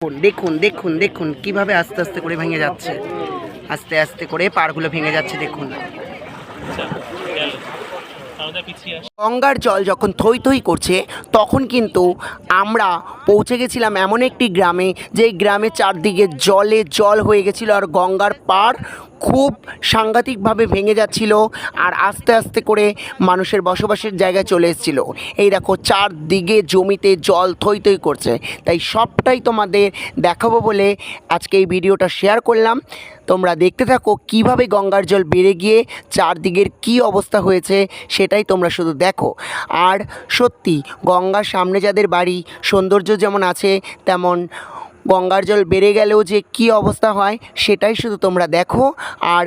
দেখুন দেখুন দেখুন কিভাবে আস্তে আস্তে করে ভেঙে যাচ্ছে, আস্তে আস্তে করে পাড়গুলো ভেঙে যাচ্ছে। দেখুন গঙ্গার জল যখন থই থই করছে তখন কিন্তু আমরা পৌঁছে গেছিলাম এমন একটি গ্রামে, যে গ্রামে চারদিকে জলে জল হয়ে গেছিলো আর গঙ্গার পাড় খুব সাংঘাতিকভাবে ভেঙে যাচ্ছিল আর আস্তে আস্তে করে মানুষের বসবাসের জায়গায় চলে এসেছিলো। এই দেখো চারদিকে জমিতে জল থই থই করছে, তাই সবটাই তোমাদের দেখাবো বলে আজকে এই ভিডিওটা শেয়ার করলাম। তোমরা দেখতে থাকো কিভাবে গঙ্গার জল বেড়ে গিয়ে চারদিকের কি অবস্থা হয়েছে, সেটাই তোমরা শুধু দেখো। আর সত্যি গঙ্গার সামনে যাদের বাড়ি, সৌন্দর্য যেমন আছে তেমন গঙ্গার জল বেড়ে গেলেও যে কি অবস্থা হয় সেটাই শুধু তোমরা দেখো। আর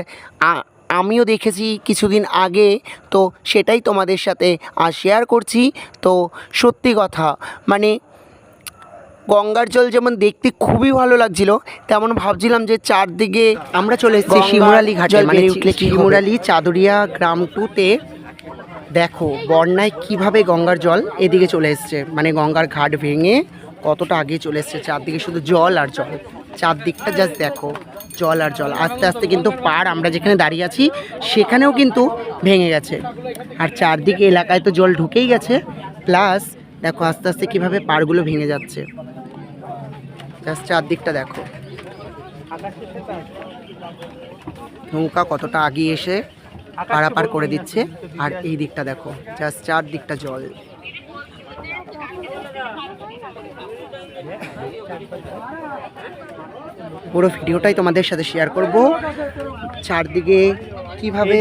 আমিও দেখেছি কিছুদিন আগে, তো সেটাই তোমাদের সাথে শেয়ার করছি। তো সত্যি কথা মানে গঙ্গার জল যেমন দেখতে খুবই ভালো লাগছিল, তেমন ভাবছিলাম যে চারদিকে আমরা চলে এসেছি শিমুরালি ঘাটে, মানে শিমুরালি চাদুরিয়া গ্রাম 2-তে। দেখো বন্যায় কিভাবে গঙ্গার জল এদিকে চলে এসছে, মানে গঙ্গার ঘাট ভেঙে কতটা আগে চলে এসছে। চারদিকে শুধু জল আর জল, চারদিকটা জাস্ট দেখো জল আর জল। আস্তে আস্তে কিন্তু পাড় আমরা যেখানে দাঁড়িয়ে আছি সেখানেও কিন্তু ভেঙে গেছে, আর চারদিকে এলাকায় তো জল ঢুকেই গেছে। প্লাস দেখো আস্তে আস্তে কীভাবে পাড়গুলো ভেঙে যাচ্ছে, জাস্ট চারদিকটা দেখো। নৌকা কতটা আগিয়ে এসে পারাপার করে দিচ্ছে, আর এই দিকটা দেখো জাস্ট চারদিকটা জল। পুরো ভিডিওটাই তোমাদের সাথে শেয়ার করব, চারদিকে কিভাবে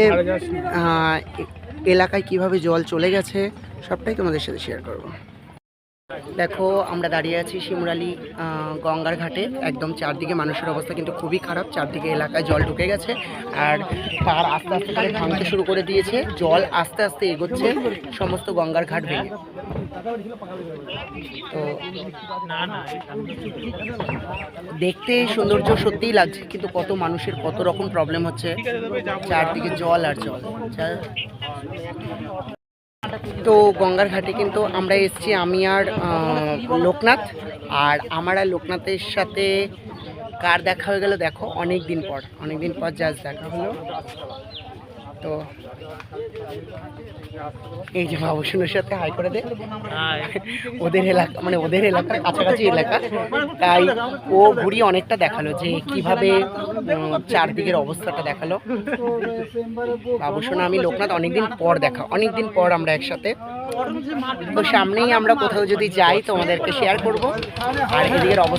এলাকায় কিভাবে জল চলে গেছে সবটাই তোমাদের সাথে শেয়ার করব। দেখো আমরা দাঁড়িয়ে আছি শিমুরালি গঙ্গার ঘাটে, একদম চারদিকে মানুষের অবস্থা কিন্তু খুবই খারাপ। চারদিকে এলাকায় জল ঢুকে গেছে আর পার আস্তে আস্তে করে ভাঙতে শুরু করে দিয়েছে, জল আস্তে আস্তে এগোচ্ছে সমস্ত গঙ্গার ঘাট ভেঙে। তো দেখতে সৌন্দর্য সত্যিই লাগছে, কিন্তু কত মানুষের কত রকম প্রবলেম হচ্ছে, চারদিকে জল আর জল। তো গঙ্গার ঘাটে কিন্তু আমরা এসেছি আমি আর লোকনাথ, আর আমার আর লোকনাথের সাথে কার দেখা হয়ে গেল দেখো, অনেক দিন পর জাস্ট দেখা হলো। তো এই যে বাবুসোনার সাথে হাই করে দে, ওদের এলাকা মানে ওদের এলাকার কাছাকাছি এলাকা, তাই ও ঘুরিয়ে অনেকটা দেখালো যে কিভাবে চারদিকের অবস্থাটা দেখালো। বাবুসোনা আমি লোকনাথ অনেকদিন পর আমরা একসাথে। তো সামনেই আমরা কোথাও যদি যাই তোমাদেরকে শেয়ার করব। আর এদিকের অবস্থা